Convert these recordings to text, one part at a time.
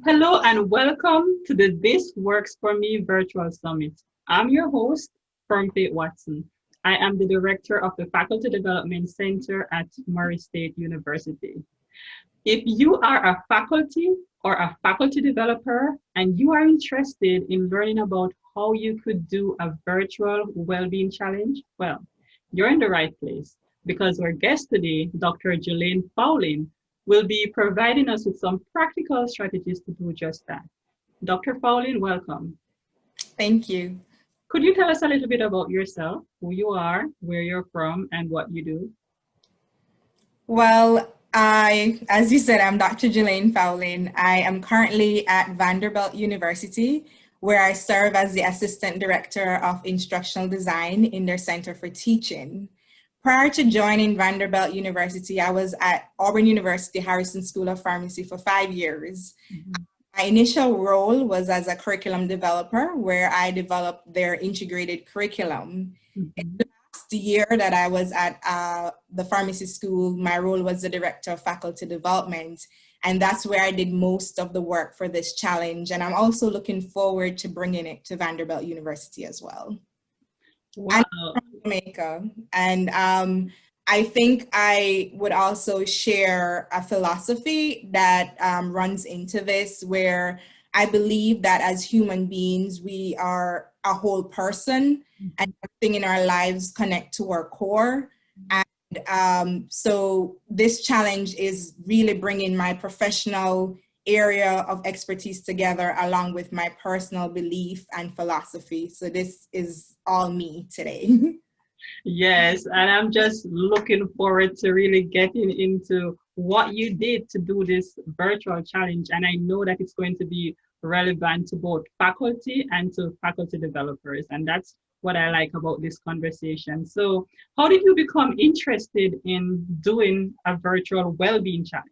Hello and welcome to the This Works For Me Virtual Summit. I'm your host, Fate Watson. I am the director of the Faculty Development Center at Murray State University. If you are a faculty or a faculty developer and you are interested in learning about how you could do a virtual well-being challenge, well, you're in the right place because our guest today, Dr. Julaine Fowlin, will be providing us with some practical strategies to do just that. Dr. Fowlin, welcome. Thank you. Could you tell us a little bit about yourself, who you are, where you're from, and what you do? Well, as you said, I'm Dr. Jilliane Fowlin. I am currently at Vanderbilt University, where I serve as the Assistant Director of Instructional Design in their Center for Teaching. Prior to joining Vanderbilt University, I was at Auburn University Harrison School of Pharmacy for 5 years. Mm-hmm. My initial role was as a curriculum developer, where I developed their integrated curriculum. Mm-hmm. The year that I was at the pharmacy school, my role was the director of faculty development, and that's where I did most of the work for this challenge. And I'm also looking forward to bringing it to Vanderbilt University as well. Wow. I'm from Jamaica, and I think I would also share a philosophy that runs into this, where I believe that as human beings, we are a whole person, and everything in our lives connect to our core. And so this challenge is really bringing my professional area of expertise together along with my personal belief and philosophy. So this is all me today. Yes, and I'm just looking forward to really getting into what you did to do this virtual challenge. And I know that it's going to be relevant to both faculty and to faculty developers. And that's what I like about this conversation. So how did you become interested in doing a virtual well-being challenge?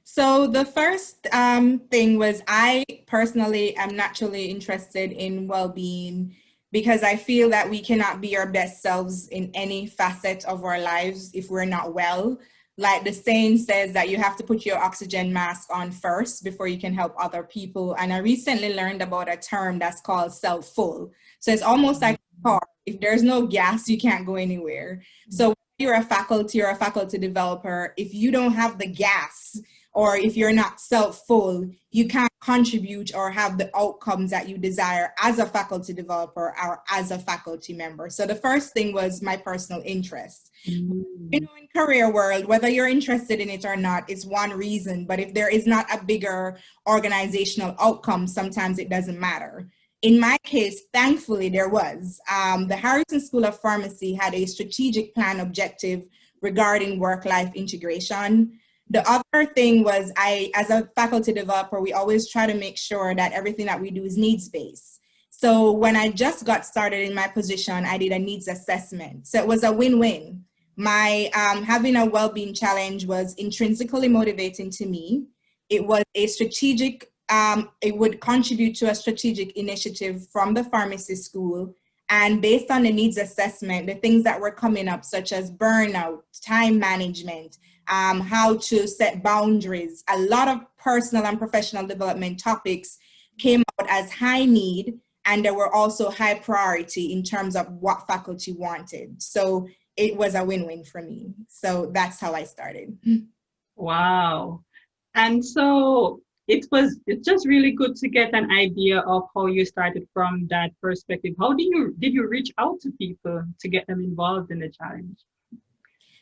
So the first thing was, I personally am naturally interested in well-being because I feel that we cannot be our best selves in any facet of our lives if we're not well. Like the saying says that you have to put your oxygen mask on first before you can help other people. And I recently learned about a term that's called self-full. So it's almost like a car. If there's no gas, you can't go anywhere. So if you're a faculty or a faculty developer, if you don't have the gas, or if you're not self-full, you can't contribute or have the outcomes that you desire as a faculty developer or as a faculty member. So the first thing was my personal interest. Mm-hmm. You know, in career world, whether you're interested in it or not is one reason, but if there is not a bigger organizational outcome, sometimes it doesn't matter. In my case, thankfully, there was. The Harrison School of Pharmacy had a strategic plan objective regarding work-life integration. The other thing was, as a faculty developer, we always try to make sure that everything that we do is needs-based. So when I just got started in my position, I did a needs assessment. So it was a win-win. My having a well-being challenge was intrinsically motivating to me. It was a strategic, it would contribute to a strategic initiative from the pharmacy school. And based on the needs assessment, the things that were coming up, such as burnout, time management, how to set boundaries, a lot of personal and professional development topics came out as high need, and there were also high priority in terms of what faculty wanted. So it was a win-win for me. So that's how I started. Wow. And so it's just really good to get an idea of how you started from that perspective. How did you reach out to people to get them involved in the challenge?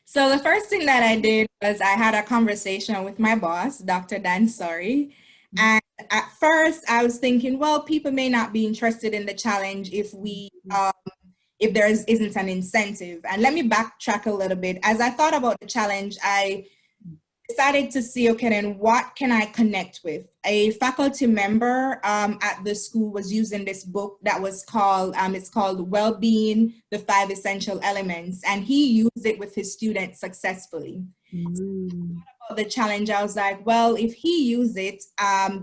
So the first thing that I did was I had a conversation with my boss, Dr. Dan Sori. And at first I was thinking, well, people may not be interested in the challenge if there isn't an incentive. And let me backtrack a little bit. As I thought about the challenge, I decided to see, okay, then what can I connect with? A faculty member at the school was using this book that was called, it's called WellBeing, the 5 Essential Elements, and he used it with his students successfully. So about the challenge, I was like, well, if he used it,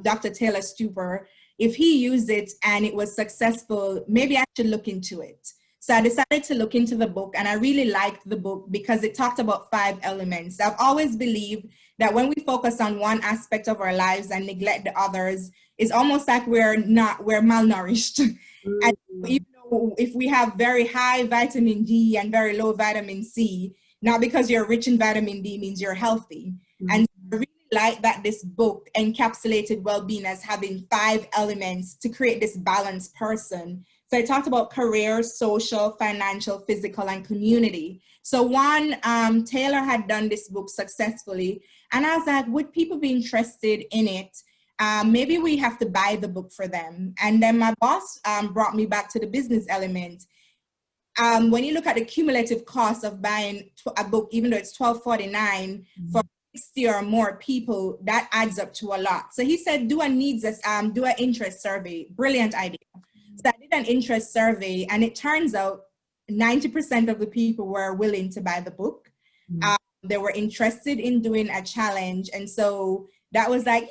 Dr. Taylor Stuper, if he used it and it was successful, maybe I should look into it. So I decided to look into the book, and I really liked the book because it talked about 5 elements. I've always believed that when we focus on one aspect of our lives and neglect the others, it's almost like we're malnourished. And even though if we have very high vitamin D and very low vitamin C, not because you're rich in vitamin D means you're healthy. And I really like that this book encapsulated well-being as having 5 elements to create this balanced person. So I talked about career, social, financial, physical, and community. So one, Taylor had done this book successfully. And I was like, would people be interested in it? Maybe we have to buy the book for them. And then my boss brought me back to the business element. When you look at the cumulative cost of buying a book, even though it's $12.49 for 60 or more people, that adds up to a lot. So he said, do an interest survey. Brilliant idea. So I did an interest survey, and it turns out 90% of the people were willing to buy the book. They were interested in doing a challenge. And so that was like,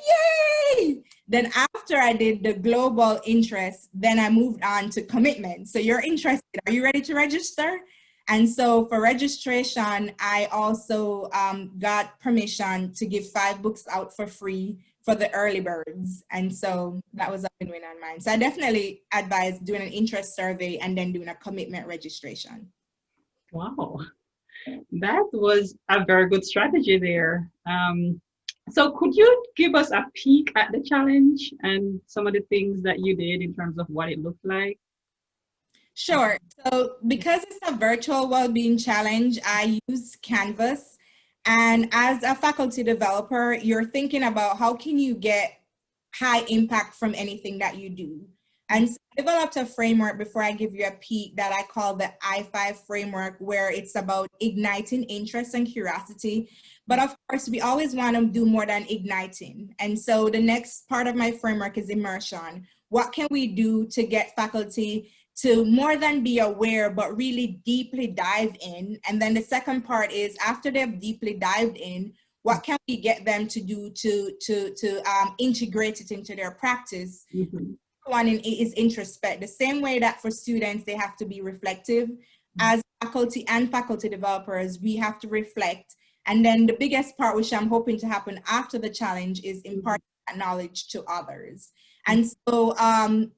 yay! Then after I did the global interest, then I moved on to commitment. So you're interested, are you ready to register? And so for registration, I also got permission to give 5 books out for free for the early birds. And so that was a win-win on mine. So I definitely advise doing an interest survey and then doing a commitment registration. Wow, that was a very good strategy there. So could you give us a peek at the challenge and some of the things that you did in terms of what it looked like? Sure. So because it's a virtual well-being challenge, I use Canvas. And as a faculty developer, you're thinking about how can you get high impact from anything that you do. And so I developed a framework before I give you a peek that I call the I5 framework, where it's about igniting interest and curiosity. But of course, we always want to do more than igniting. And so the next part of my framework is immersion. What can we do to get faculty to more than be aware, but really deeply dive in? And then the second part is after they've deeply dived in, what can we get them to do to integrate it into their practice? One is introspect. The same way that for students, they have to be reflective. As faculty and faculty developers, we have to reflect. And then the biggest part, which I'm hoping to happen after the challenge, is imparting that knowledge to others. And so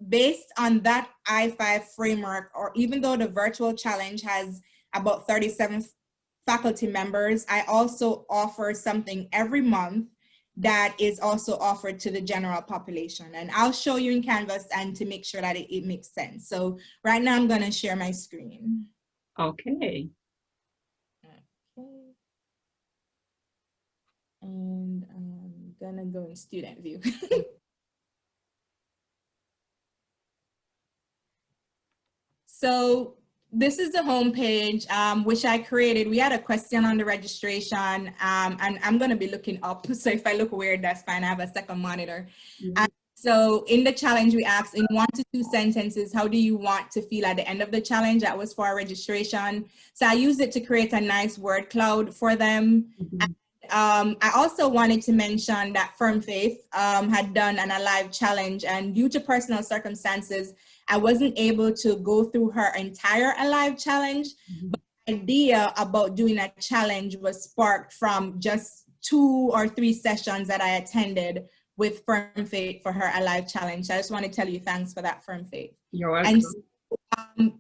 based on that I5 framework, or even though the virtual challenge has about 37 faculty members, I also offer something every month that is also offered to the general population. And I'll show you in Canvas and to make sure that it makes sense. So right now I'm going to share my screen. Okay. And I'm going to go in student view. So this is the homepage, which I created. We had a question on the registration, and I'm going to be looking up. So if I look weird, that's fine. I have a second monitor. And so in the challenge, we asked in 1 to 2 sentences, how do you want to feel at the end of the challenge? That was for our registration. So I used it to create a nice word cloud for them. I also wanted to mention that Firm Faith had done an Alive challenge, and due to personal circumstances, I wasn't able to go through her entire Alive challenge, but the idea about doing a challenge was sparked from just 2 or 3 sessions that I attended with Firm Faith for her Alive challenge. So I just want to tell you thanks for that, Firm Faith. You're welcome. And so,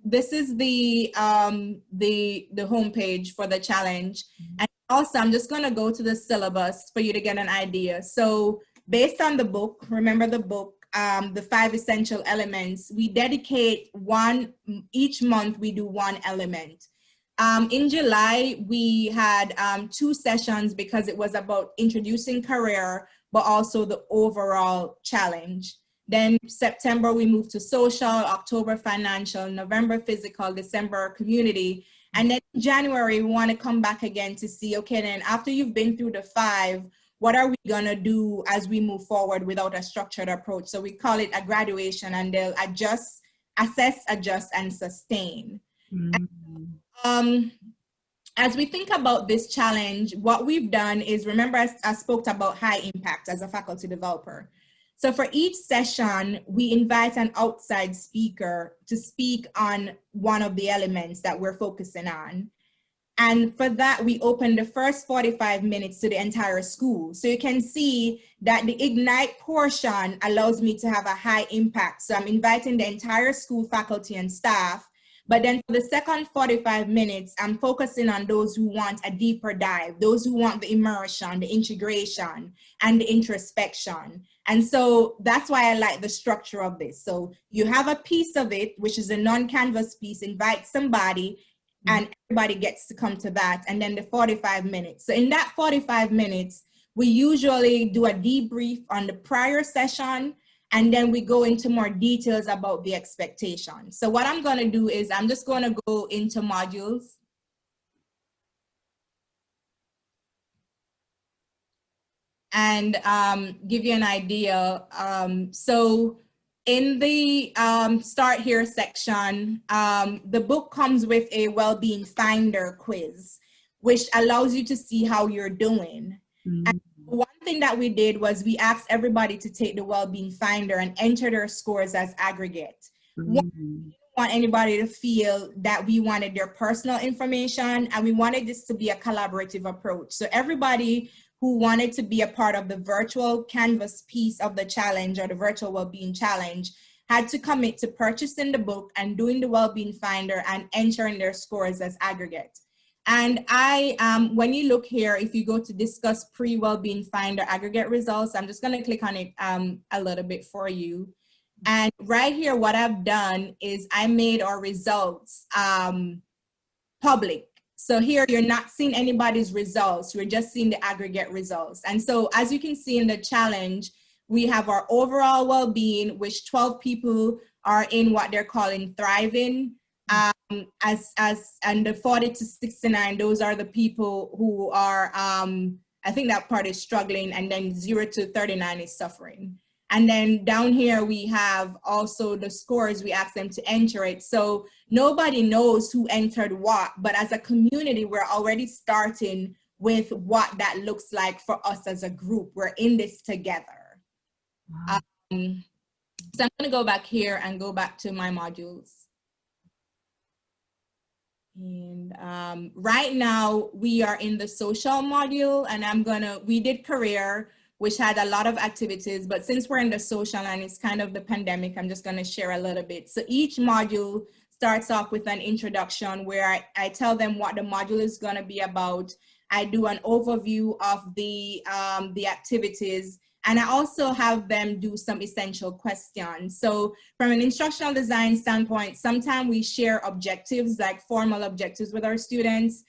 this is the homepage for the challenge. And also, I'm just going to go to the syllabus for you to get an idea. So based on the book, remember the book, the 5 essential elements, we dedicate each month we do 1 element. In July, we had 2 sessions because it was about introducing career, but also the overall challenge. Then September, we moved to social, October financial, November physical, December community. And then in January, we want to come back again to see, okay, then after you've been through the 5, what are we going to do as we move forward without a structured approach? So we call it a graduation, and they'll assess, adjust, and sustain. As we think about this challenge, what we've done is, remember, I spoke about high impact as a faculty developer. So for each session, we invite an outside speaker to speak on one of the elements that we're focusing on. And for that, we opened the first 45 minutes to the entire school. So you can see that the Ignite portion allows me to have a high impact. So I'm inviting the entire school faculty and staff. But then for the second 45 minutes, I'm focusing on those who want a deeper dive, those who want the immersion, the integration, and the introspection. And so that's why I like the structure of this. So you have a piece of it, which is a non-canvas piece, invite somebody, and everybody gets to come to that, and then the 45 minutes. So in that 45 minutes, we usually do a debrief on the prior session, and then we go into more details about the expectations. So what I'm gonna do is I'm just gonna go into modules. And give you an idea. So in the Start Here section, the book comes with a WellBeing Finder quiz, which allows you to see how you're doing. And one thing that we did was we asked everybody to take the WellBeing Finder and enter their scores as aggregate. We didn't want anybody to feel that we wanted their personal information, and we wanted this to be a collaborative approach. So everybody who wanted to be a part of the virtual Canvas piece of the challenge, or the virtual wellbeing challenge, had to commit to purchasing the book and doing the WellBeing Finder and entering their scores as aggregate. And when you look here, if you go to discuss pre-WellBeing Finder aggregate results, I'm just gonna click on it a little bit for you. And right here, what I've done is I made our results public. So here you're not seeing anybody's results, you're just seeing the aggregate results. And so as you can see in the challenge, we have our overall well-being, which 12 people are in what they're calling thriving. And the 40 to 69, those are the people who are, I think that part is struggling, and then 0 to 39 is suffering. And then down here, we have also the scores, we ask them to enter it. So nobody knows who entered what, but as a community, we're already starting with what that looks like for us as a group. We're in this together. Wow. So I'm gonna go back here and go back to my modules. And right now we are in the social module, and we did career, which had a lot of activities, but since we're in the social and it's kind of the pandemic, I'm just gonna share a little bit. So each module starts off with an introduction where I tell them what the module is gonna be about. I do an overview of the activities, and I also have them do some essential questions. So from an instructional design standpoint, sometimes we share objectives, like formal objectives with our students.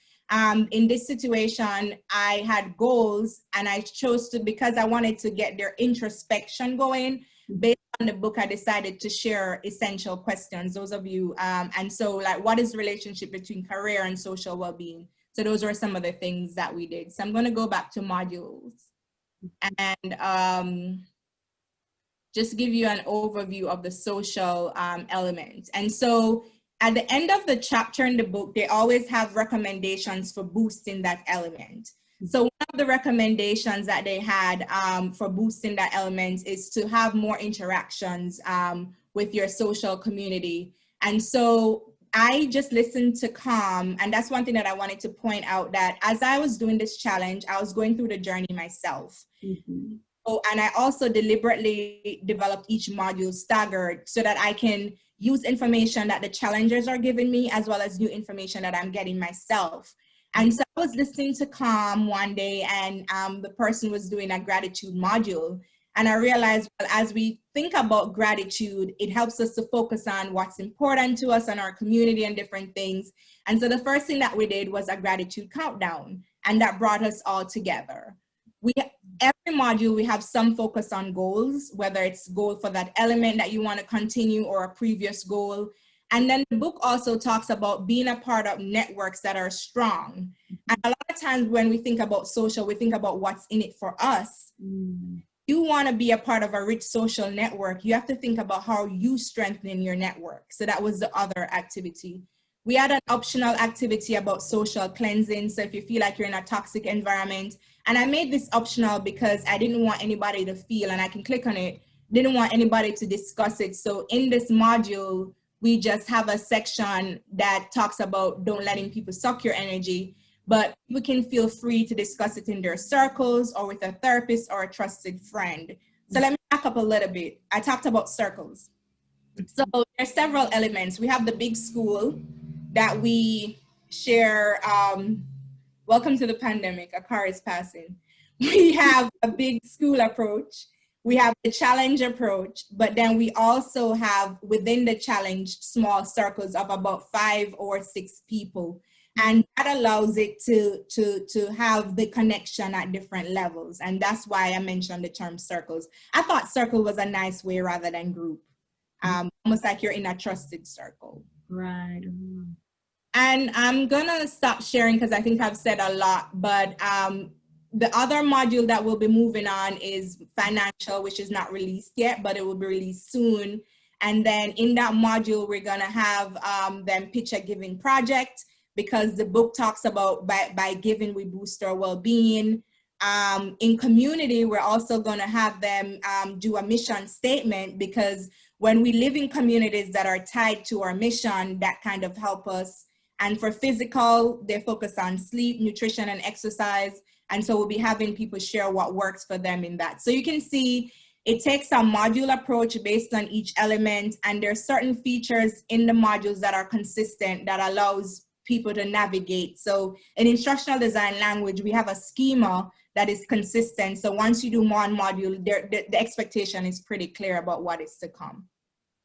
In this situation, I had goals, and I chose to, because I wanted to get their introspection going, based on the book, I decided to share essential questions, those of you, and so like, what is the relationship between career and social well-being? So those are some of the things that we did. So I'm gonna go back to modules and just give you an overview of the social element. And so at the end of the chapter in the book, they always have recommendations for boosting that element. So one of the recommendations that they had for boosting that element is to have more interactions with your social community. And so I just listened to Calm, and that's one thing that I wanted to point out, that as I was doing this challenge, I was going through the journey myself. Oh, and I also deliberately developed each module staggered so that I can use information that the challengers are giving me, as well as new information that I'm getting myself. And so I was listening to Calm one day, and the person was doing a gratitude module. And I realized, well, as we think about gratitude, it helps us to focus on what's important to us and our community and different things. And so the first thing that we did was a gratitude countdown, and that brought us all together. Every module, we have some focus on goals, whether it's goal for that element that you want to continue or a previous goal. And then the book also talks about being a part of networks that are strong. And a lot of times when we think about social, we think about what's in it for us. You want to be a part of a rich social network, you have to think about how you strengthen your network. So that was the other activity. We had an optional activity about social cleansing. So if you feel like you're in a toxic environment, and I made this optional because I didn't want anybody to feel, and I can click on it, didn't want anybody to discuss it. So in this module, we just have a section that talks about don't letting people suck your energy, but you can feel free to discuss it in their circles or with a therapist or a trusted friend. So let me back up a little bit. I talked about circles. So there's several elements. We have the big school that we share. Welcome to the pandemic, a car is passing. We have a big school approach. We have the challenge approach, but then we also have within the challenge small circles of about 5 or 6 people. And that allows it to have the connection at different levels. And that's why I mentioned the term circles. I thought circle was a nice way rather than group. Almost like you're in a trusted circle. Right. And I'm gonna stop sharing because I think I've said a lot, but the other module that we'll be moving on is financial, which is not released yet, but it will be released soon. And then in that module, we're gonna have them pitch a giving project, because the book talks about by giving, we boost our well-being. In community, we're also gonna have them do a mission statement, because when we live in communities that are tied to our mission, that kind of help us. And for physical, they focus on sleep, nutrition, and exercise. And so we'll be having people share what works for them in that. So you can see it takes a module approach based on each element. And there's certain features in the modules that are consistent that allows people to navigate. So in instructional design language, we have a schema that is consistent. So once you do one module, the expectation is pretty clear about what is to come.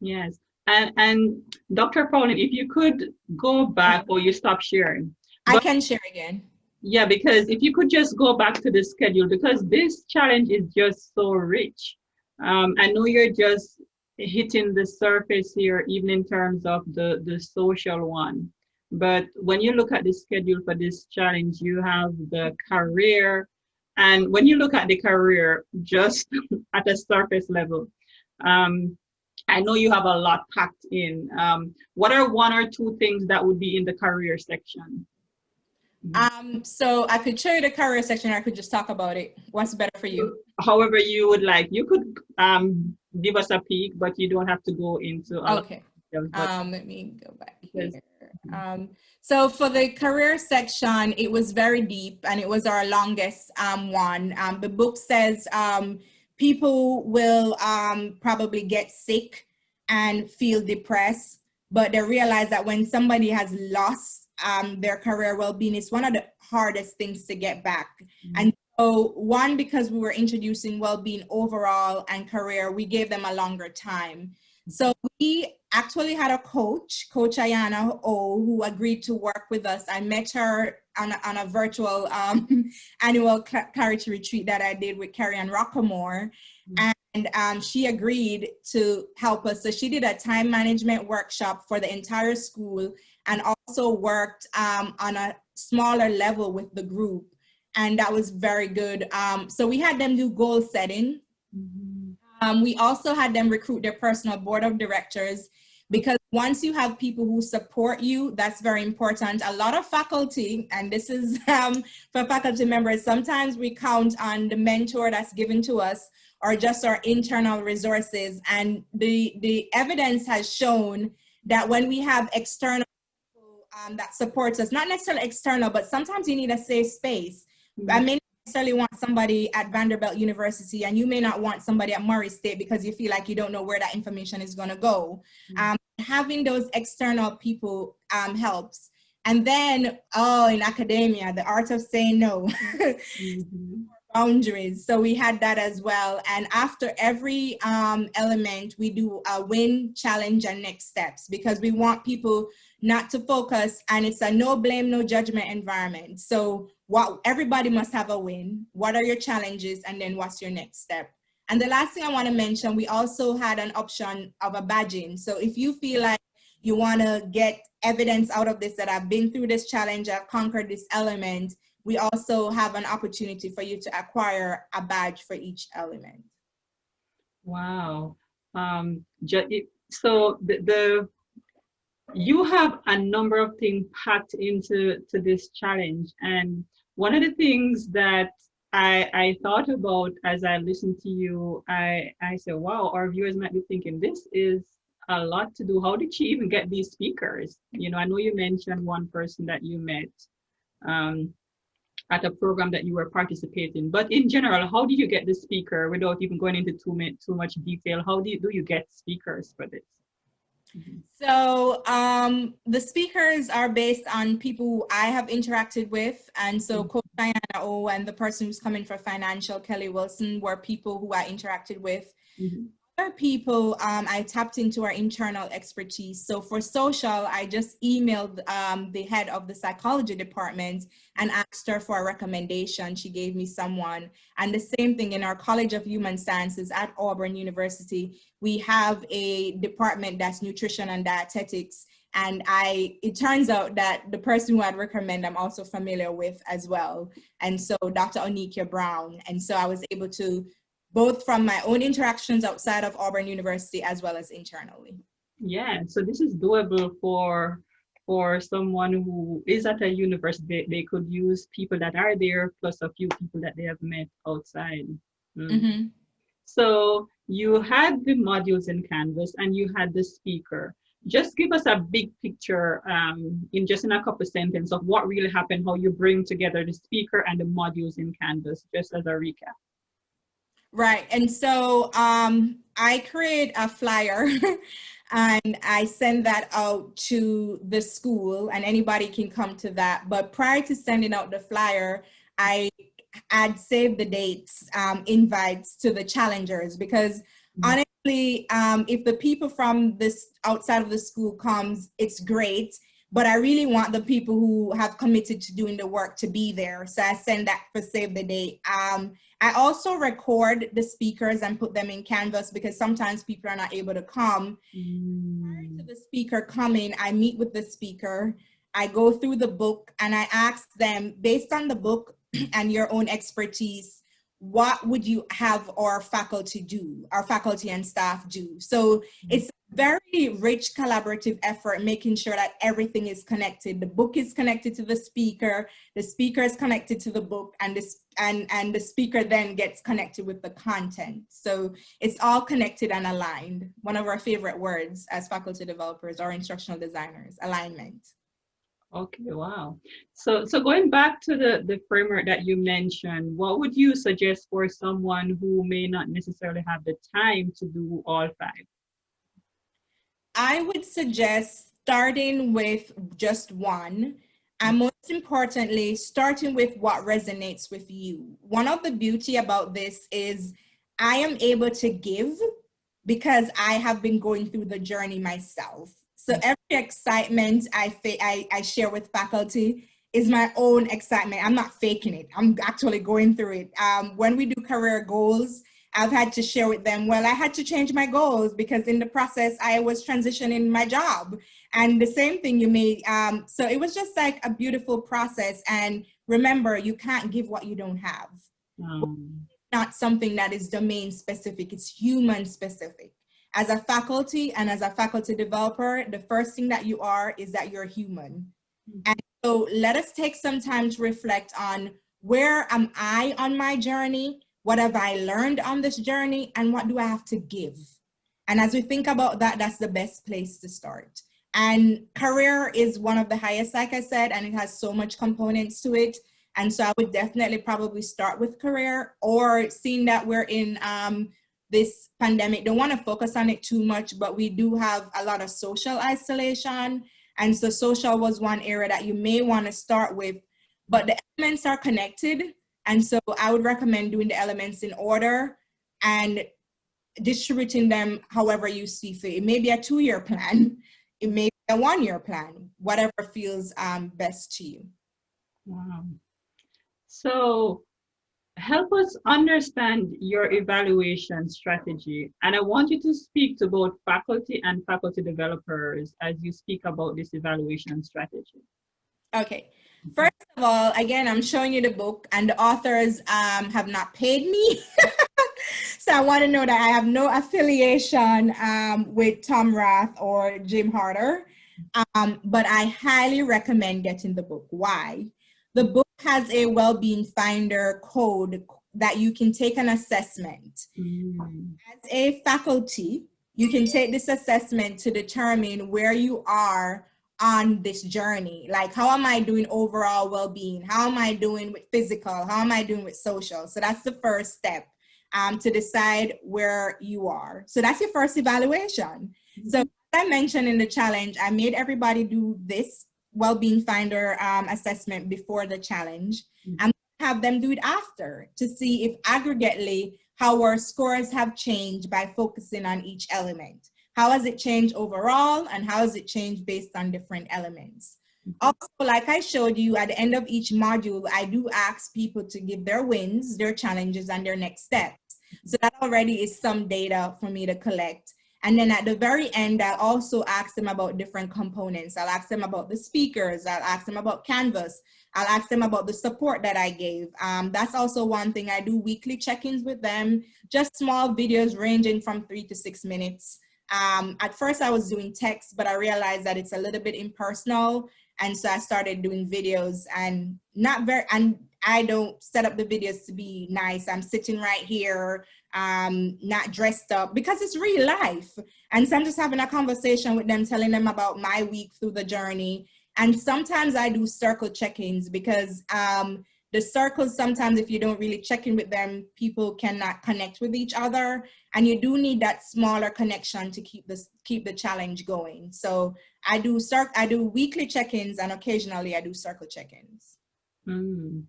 Yes. And Dr. Fowlin, if you could go back, or you stop sharing. I can share again. Yeah, because if you could just go back to the schedule, because this challenge is just so rich. I know you're just hitting the surface here, even in terms of the social one. But when you look at the schedule for this challenge, you have the career. And when you look at the career, just at a surface level, I know you have a lot packed in. What are 1 or 2 things that would be in the career section? So I could show you the career section, or I could just talk about it. What's better for you? However you would like. You could give us a peek, but you don't have to go into all okay. Of let me go back here. So for the career section, it was very deep, and it was our longest one. The book says people will probably get sick and feel depressed, but they realize that when somebody has lost their career well-being, it's one of the hardest things to get back. And so one, because we were introducing well-being overall and career, we gave them a longer time. So we actually had a coach, Coach Ayana O, who agreed to work with us. I met her on a virtual annual clarity retreat that I did with Carrie Ann Rockamore. And she agreed to help us. So she did a time management workshop for the entire school, and also worked on a smaller level with the group. And that was very good. So we had them do goal setting. We also had them recruit their personal board of directors, because once you have people who support you, that's very important. A lot of faculty, and this is for faculty members, sometimes we count on the mentor that's given to us, or just our internal resources. And the evidence has shown that when we have external people that supports us, not necessarily external, but sometimes you need a safe space. I may not necessarily want somebody at Vanderbilt University, and you may not want somebody at Murray State because you feel like you don't know where that information is going to go. Having those external people helps. And then, in academia, the art of saying no. Boundaries. So we had that as well. And after every element, we do a win, challenge, and next steps, because we want people not to focus, and it's a no blame, no judgment environment. So everybody must have a win. What are your challenges? And then what's your next step? And the last thing I want to mention, we also had an option of a badging. So if you feel like you want to get evidence out of this, that I've been through this challenge, I've conquered this element, we also have an opportunity for you to acquire a badge for each element. Wow. So you have a number of things packed into this challenge. And one of the things that I thought about as I listened to you, I said, wow, our viewers might be thinking this is a lot to do. How did she even get these speakers? You know, I know you mentioned one person that you met um, at a program that you were participating, but in general, how did you get the speaker without even going into too much detail? How do you get speakers for this? Mhm. So the speakers are based on people who I have interacted with. And so Coach Diana O and the person who's coming for financial, Kelly Wilson, were people who I interacted with. Mhm. Other people, I tapped into our internal expertise. So for social, I just emailed the head of the psychology department and asked her for a recommendation. She gave me someone. And the same thing in our College of Human Sciences at Auburn University. We have a department that's nutrition and dietetics. And it turns out that the person who I'd recommend, I'm also familiar with as well. And so Dr. Onikia Brown. And so I was able to, both from my own interactions outside of Auburn University as well as internally. Yeah, so this is doable for someone who is at a university. They could use people that are there plus a few people that they have met outside. Mm-hmm. So you had the modules in Canvas and you had the speaker. Just give us a big picture in a couple of sentences of what really happened, how you bring together the speaker and the modules in Canvas, just as a recap. Right. And so I create a flyer and I send that out to the school and anybody can come to that. But prior to sending out the flyer, I'd save the dates, invites to the challengers, because honestly, if the people from this outside of the school comes, it's great. But I really want the people who have committed to doing the work to be there. So I send that for save the date. I also record the speakers and put them in Canvas because sometimes people are not able to come. Prior to the speaker coming, I meet with the speaker. I go through the book and I ask them, based on the book and your own expertise, what would you have our faculty do, our faculty and staff do? So it's a very rich collaborative effort, making sure that everything is connected. The book is connected to the speaker is connected to the book, and the speaker then gets connected with the content. So it's all connected and aligned. One of our favorite words as faculty developers or instructional designers, alignment. Okay, wow. So going back to the framework that you mentioned, what would you suggest for someone who may not necessarily have the time to do all five? I would suggest starting with just one, and most importantly, starting with what resonates with you. One of the beauty about this is I am able to give because I have been going through the journey myself. So every excitement I share with faculty is my own excitement. I'm not faking it. I'm actually going through it. When we do career goals, I've had to share with them, well, I had to change my goals because in the process, I was transitioning my job. And the same thing you made. So it was just like a beautiful process. And remember, you can't give what you don't have. Not something that is domain specific, it's human specific. As a faculty and as a faculty developer, the first thing that you are is that you're human. And so let us take some time to reflect on, where am I on my journey? What have I learned on this journey? And what do I have to give? And as we think about that, that's the best place to start. And career is one of the highest, like I said, and it has so much components to it. And so I would definitely probably start with career, or seeing that we're in this pandemic, don't want to focus on it too much, but we do have a lot of social isolation. And so social was one area that you may want to start with, but the elements are connected. And so I would recommend doing the elements in order and distributing them however you see fit. It may be a 2-year plan. It may be a 1-year plan, whatever feels best to you. Wow. So help us understand your evaluation strategy. And I want you to speak to both faculty and faculty developers as you speak about this evaluation strategy. Okay. First of all, again, I'm showing you the book, and the authors have not paid me. So I want to know that I have no affiliation with Tom Rath or Jim Harder, but I highly recommend getting the book. Why? The book has a WellBeing Finder code that you can take an assessment. As a faculty, you can take this assessment to determine where you are on this journey. Like, how am I doing overall well-being? How am I doing with physical? How am I doing with social? So that's the first step, to decide where you are. So that's your first evaluation. So as I mentioned in the challenge, I made everybody do this WellBeing Finder assessment before the challenge, and have them do it after to see if aggregately how our scores have changed by focusing on each element. How has it changed overall, and how has it changed based on different elements? Also, like I showed you, at the end of each module, I do ask people to give their wins, their challenges, and their next steps. So that already is some data for me to collect. And then at the very end, I'll also ask them about different components. I'll ask them about the speakers. I'll ask them about Canvas. I'll ask them about the support that I gave. That's also one thing. I do weekly check-ins with them, just small videos ranging from 3 to 6 minutes. At first I was doing text, but I realized that it's a little bit impersonal. And so I started doing videos, and I don't set up the videos to be nice. I'm sitting right here, not dressed up, because it's real life. And so I'm just having a conversation with them, telling them about my week through the journey. And sometimes I do circle check-ins, because the circles, sometimes if you don't really check in with them, people cannot connect with each other. And you do need that smaller connection to keep the challenge going. So I do weekly check-ins, and occasionally I do circle check-ins. Mm.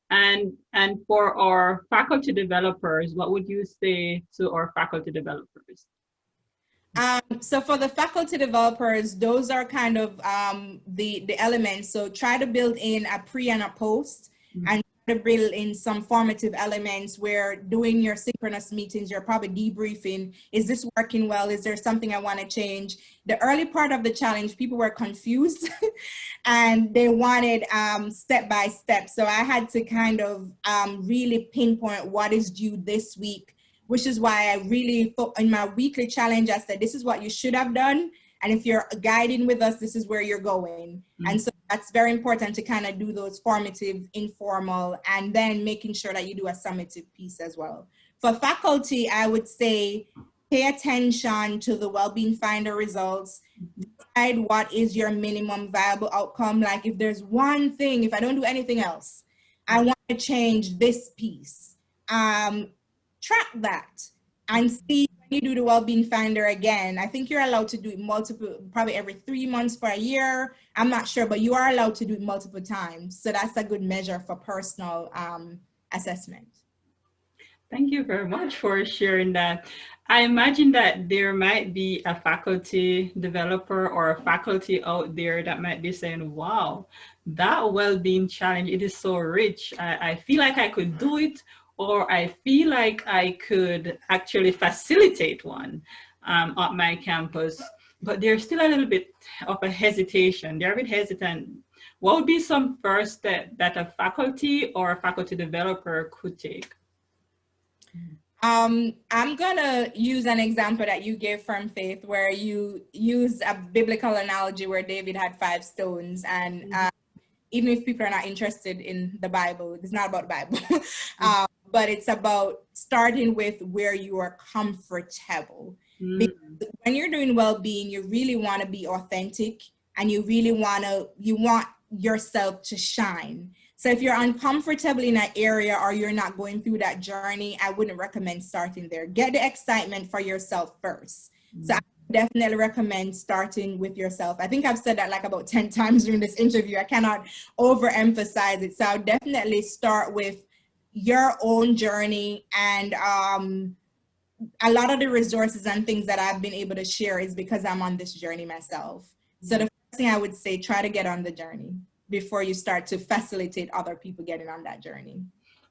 And for our faculty developers, what would you say to our faculty developers? So for the faculty developers, those are kind of the elements. So try to build in a pre and a post, and try to build in some formative elements where doing your synchronous meetings, you're probably debriefing. Is this working well? Is there something I want to change? The early part of the challenge, people were confused and they wanted step by step. So I had to kind of really pinpoint what is due this week, which is why I really thought in my weekly challenge, I said, this is what you should have done. And if you're guiding with us, this is where you're going. And so that's very important to kind of do those formative, informal, and then making sure that you do a summative piece as well. For faculty, I would say, pay attention to the WellBeing Finder results. Decide what is your minimum viable outcome. Like, if there's one thing, if I don't do anything else, I want to change this piece. Track that and see when you do the WellBeing Finder again. I think you're allowed to do it probably every 3 months for a year. I'm not sure, but you are allowed to do it multiple times. So that's a good measure for personal assessment. Thank you very much for sharing that. I imagine that there might be a faculty developer or a faculty out there that might be saying, wow, that well-being challenge, it is so rich. I feel like I could do it, or I feel like I could actually facilitate one at my campus, but there's still a little bit of a hesitation. They're a bit hesitant. What would be some first step that a faculty or a faculty developer could take? I'm gonna use an example that you gave from Faith, where you use a biblical analogy where David had 5 stones, and even if people are not interested in the Bible, it's not about the Bible, but it's about starting with where you are comfortable. Because when you're doing well-being, you really want to be authentic, and you really want yourself to shine. So if you're uncomfortable in that area, or you're not going through that journey, I wouldn't recommend starting there. Get the excitement for yourself first. So I definitely recommend starting with yourself. I think I've said that like about 10 times during this interview. I cannot overemphasize it. So I'll definitely start with your own journey. And a lot of the resources and things that I've been able to share is because I'm on this journey myself. So the first thing I would say, try to get on the journey before you start to facilitate other people getting on that journey.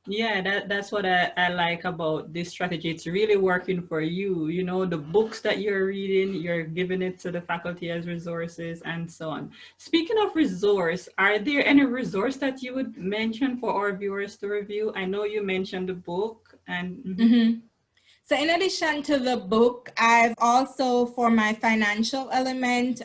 Yeah, that's what I like about this strategy. It's really working for you. You know, the books that you're reading, you're giving it to the faculty as resources and so on. Speaking of resource, are there any resource that you would mention for our viewers to review? I know you mentioned the book and So in addition to the book, I've also, for my financial element,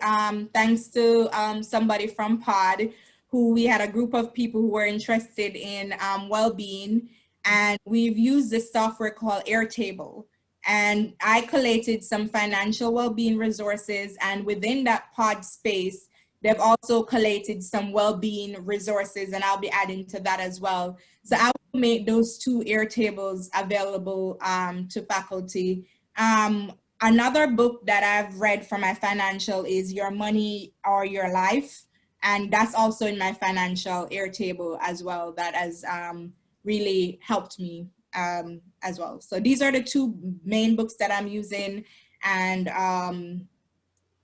thanks to somebody from Pod, who we had a group of people who were interested in well-being, and we've used this software called Airtable. And I collated some financial well-being resources, and within that pod space, they've also collated some well-being resources, and I'll be adding to that as well. So I will make those 2 Airtables available to faculty. Another book that I've read for my financial is Your Money or Your Life. And that's also in my financial Airtable as well. That has really helped me as well. So these are the 2 main books that I'm using. And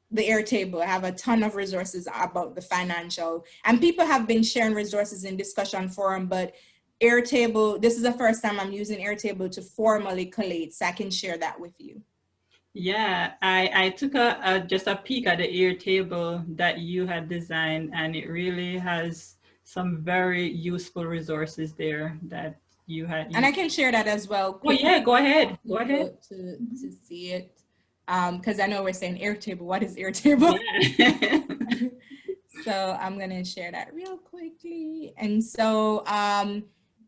the Airtable, I have a ton of resources about the financial. And people have been sharing resources in discussion forum, but Airtable, this is the first time I'm using Airtable to formally collate, so I can share that with you. Yeah, I took just a peek at the Airtable that you had designed, and it really has some very useful resources there that you had. And I can share that as well. Quickly. Oh yeah, go ahead. Go ahead. To see it, because I know we're saying Airtable. What is Airtable? Yeah. So I'm gonna share that real quickly. And so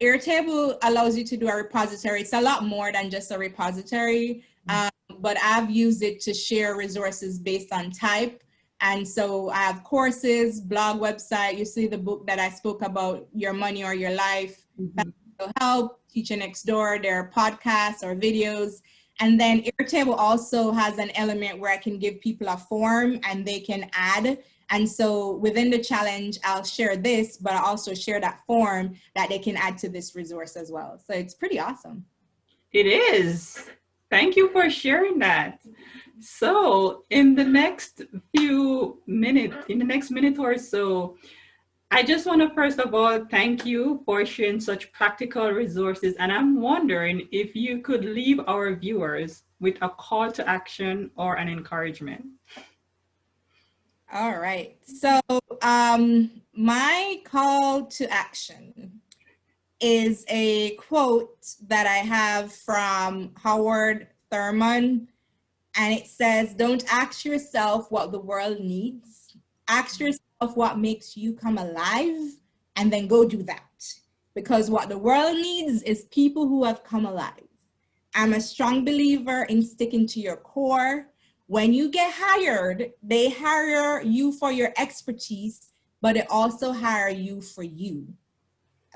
Airtable allows you to do a repository. It's a lot more than just a repository. But I've used it to share resources based on type. And so I have courses, blog website. You see the book that I spoke about, Your Money or Your Life, Help, Teacher Next Door, there are podcasts or videos. And then Airtable also has an element where I can give people a form and they can add. And so within the challenge, I'll share this, but I'll also share that form that they can add to this resource as well. So it's pretty awesome. It is. Thank you for sharing that. So in the next minute or so, I just want to first of all thank you for sharing such practical resources. And I'm wondering if you could leave our viewers with a call to action or an encouragement. All right. So my call to action is a quote that I have from Howard Thurman, and it says, "Don't ask yourself what the world needs. Ask yourself what makes you come alive, and then go do that. Because what the world needs is people who have come alive." I'm a strong believer in sticking to your core. When you get hired, they hire you for your expertise, but they also hire you for you.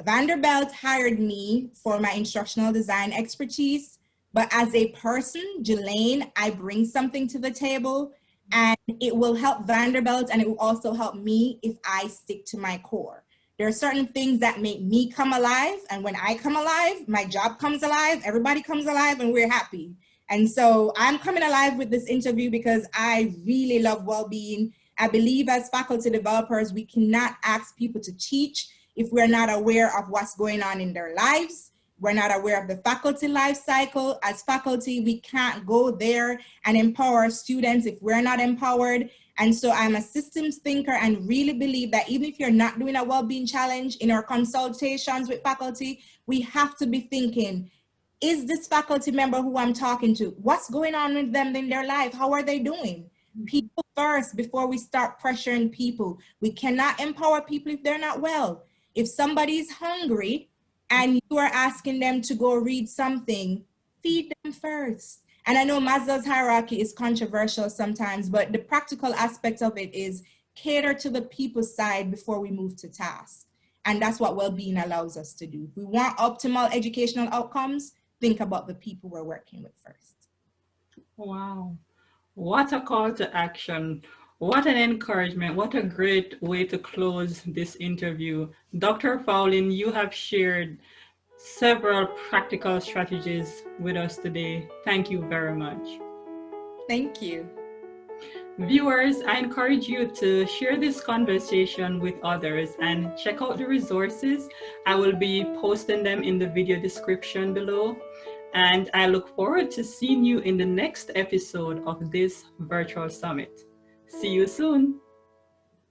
Vanderbilt hired me for my instructional design expertise, but as a person, Jilliane, I bring something to the table, and it will help Vanderbilt and it will also help me if I stick to my core. There are certain things that make me come alive, and when I come alive, my job comes alive, everybody comes alive, and we're happy. And so I'm coming alive with this interview because I really love well-being. I believe as faculty developers, we cannot ask people to teach if we're not aware of what's going on in their lives. We're not aware of the faculty life cycle. As faculty, we can't go there and empower students if we're not empowered. And so I'm a systems thinker and really believe that even if you're not doing a well-being challenge, in our consultations with faculty, we have to be thinking, is this faculty member who I'm talking to, what's going on with them in their life? How are they doing? People first before we start pressuring people. We cannot empower people if they're not well. If somebody's hungry and you are asking them to go read something, feed them first. And I know Maslow's hierarchy is controversial sometimes, but the practical aspect of it is cater to the people's side before we move to task. And that's what well-being allows us to do. If we want optimal educational outcomes, think about the people we're working with first. Wow. What a call to action. What an encouragement. What a great way to close this interview. Dr. Fowlin, you have shared several practical strategies with us today. Thank you very much. Thank you. Viewers, I encourage you to share this conversation with others and check out the resources. I will be posting them in the video description below. And I look forward to seeing you in the next episode of this virtual summit. See you soon.